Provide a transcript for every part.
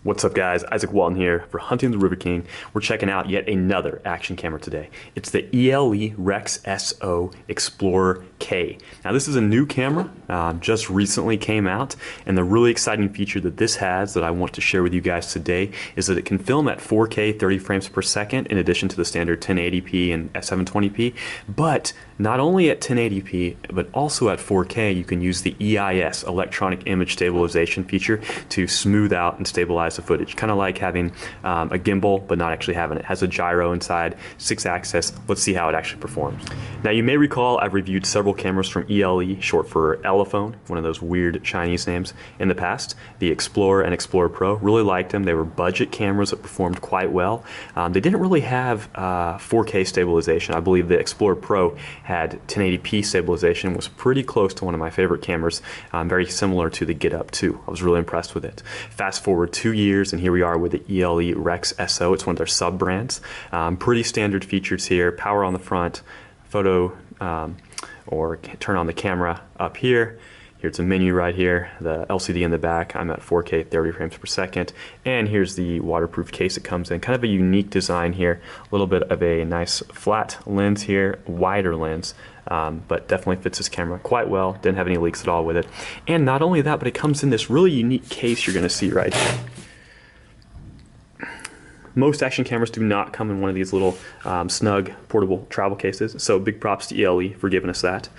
What's up guys, Isaac Walton here for Hunting the River King. We're checking out yet another action camera today. It's the ELE REXSO Explorer K. Now this is a new camera, just recently came out, and the really exciting feature that this has that I want to share with you guys today is that it can film at 4K 30 frames per second in addition to the standard 1080p and 720p, but not only at 1080p but also at 4K you can use the EIS, electronic image stabilization feature, to smooth out and stabilize the footage, kind of like having a gimbal but not actually having it. It has a gyro inside, 6-axis. Let's see how it actually performs. Now you may recall I've reviewed several cameras from ELE, short for Elephone, one of those weird Chinese names, in the past. The Explorer and Explorer Pro, really liked them. They were budget cameras that performed quite well. They didn't really have 4K stabilization. I believe the Explorer Pro had 1080p stabilization, was pretty close to one of my favorite cameras, very similar to the Get Up 2. I was really impressed with it. Fast forward 2 years and here we are with the ELE REXSO. It's one of their sub brands. Pretty standard features here: power on the front, photo or turn on the camera up here. Here's a menu right here, the LCD in the back. I'm at 4K 30 frames per second, and here's the waterproof case it comes in. Kind of a unique design here, a little bit of a nice flat lens here, wider lens, but definitely fits this camera quite well. Didn't have any leaks at all with it. And not only that, but it comes in this really unique case you're gonna see right here. Most action cameras do not come in one of these little snug portable travel cases, so big props to ELE for giving us that.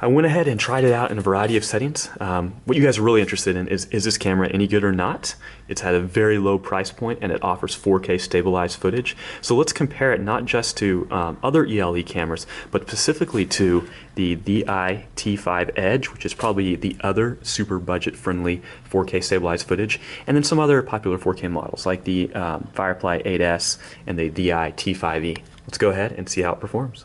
I went ahead and tried it out in a variety of settings. What you guys are really interested in is this camera any good or not? It's at a very low price point and it offers 4K stabilized footage. So let's compare it not just to other ELE cameras, but specifically to the T5 Edge, which is probably the other super budget friendly 4K stabilized footage, and then some other popular 4K models like the Firefly 8S and the T5E. Let's go ahead and see how it performs.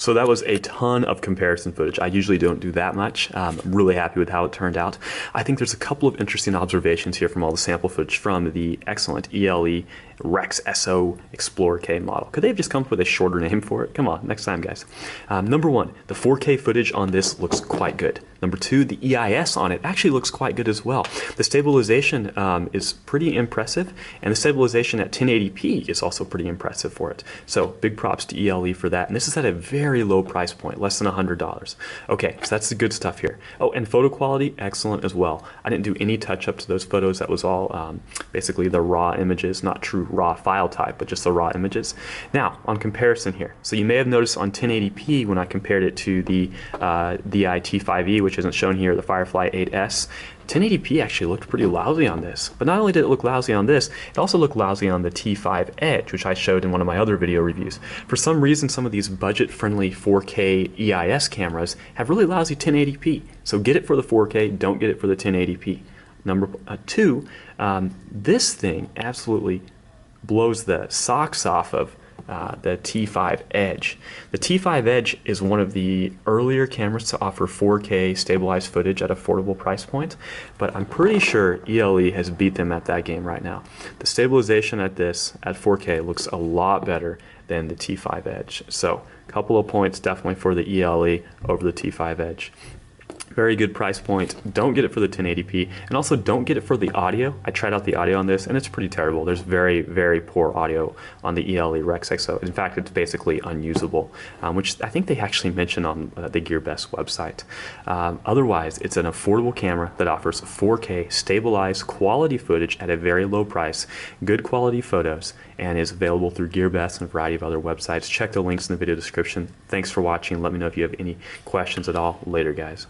So that was a ton of comparison footage. I usually don't do that much. I'm really happy with how it turned out. I think there's a couple of interesting observations here from all the sample footage from the excellent ELE REXSO Explorer K model. Could they have just come up with a shorter name for it? Come on, next time, guys. Number one, the 4K footage on this looks quite good. Number two, the EIS on it actually looks quite good as well. The stabilization is pretty impressive, and the stabilization at 1080p is also pretty impressive for it. So big props to ELE for that. And this is at a very low price point, less than $100. Okay, so that's the good stuff here. Oh, and photo quality, excellent as well. I didn't do any touch up to those photos. That was all basically the raw images, not true raw file type, but just the raw images. Now, on comparison here. So you may have noticed on 1080p when I compared it to the T5e, which isn't shown here, the Firefly 8S, 1080p actually looked pretty lousy on this. But not only did it look lousy on this, it also looked lousy on the T5 Edge, which I showed in one of my other video reviews. For some reason, some of these budget-friendly 4K EIS cameras have really lousy 1080p. So get it for the 4K, don't get it for the 1080p. Number two, this thing absolutely blows the socks off of the T5 Edge. The T5 Edge is one of the earlier cameras to offer 4K stabilized footage at affordable price point, but I'm pretty sure ELE has beat them at that game right now. The stabilization at this, at 4K, looks a lot better than the T5 Edge. So a couple of points definitely for the ELE over the T5 Edge. Very good price point. Don't get it for the 1080p, and also don't get it for the audio. I tried out the audio on this and it's pretty terrible. There's very, very poor audio on the ELE REXSO. In fact, it's basically unusable, which I think they actually mentioned on the GearBest website. Otherwise, it's an affordable camera that offers 4K stabilized quality footage at a very low price, good quality photos, and is available through GearBest and a variety of other websites. Check the links in the video description. Thanks for watching. Let me know if you have any questions at all. Later, guys.